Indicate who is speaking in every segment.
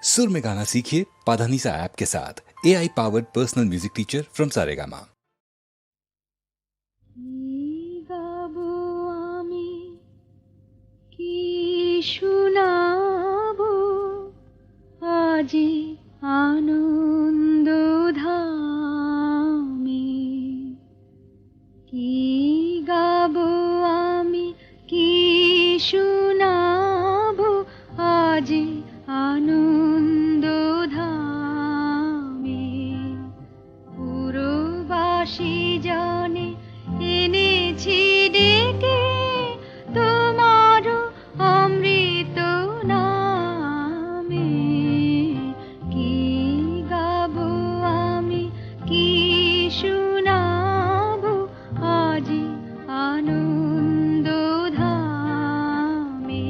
Speaker 1: सुर में गाना सीखिए पाधानीसा ऐप के साथ। AI powered personal music teacher from Saregama.
Speaker 2: গাবো আমি কি শোনাবো আজি আনন্দ ধামে, কি গাবো আমি কি শোনাবো আজি আনন্দ ধামে। পুরবাসী জানে এনেছি ডেকে তোমার অমৃত নামে, কি গাবো আমি কি শোনাবো আজি আনন্দ ধামে।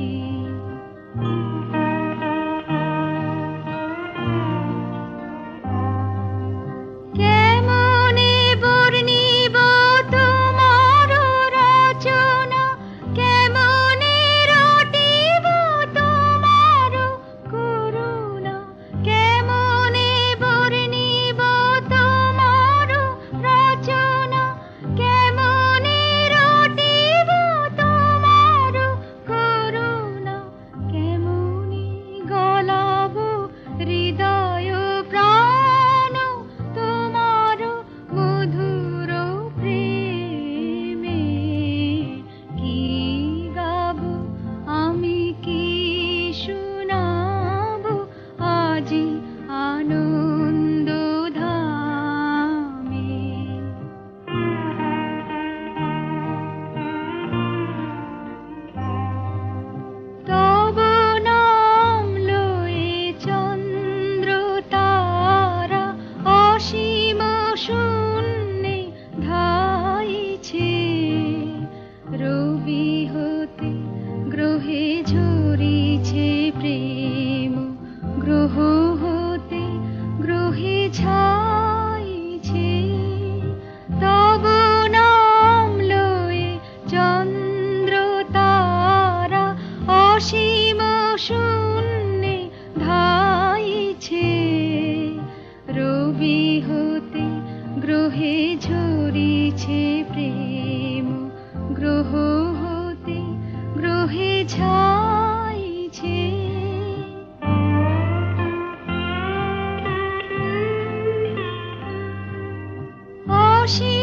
Speaker 2: কেমনে বর্ণিব তোমার রচনা, কেমনে রটিব তোমার করুণা, কেমনে বর্ণিব তোমার রচনা, কেমনে রটিব তোমার করুণা, কেমনে গলাবো হৃদয় প্রাণ তোমার মধুর প্রেমে, কি গাবো আমি কি শোনাবো আজি আনন্দ ধামে। তব নাম লয়ে চন্দ্র তারা অসীম শূন্যে ধাইছে, রবি হতে গ্রহে ঝরিছে প্রেম, গ্রহ হতে গ্রহে ছাইছে। তব নাম লয়ে চন্দ্র তারা অসীম শূন্যে ধাইছে, রবি হতে গ্রহে ঝরিছে প্রেম, গ্রহ হতে গ্রহে ছাইছে। অসীম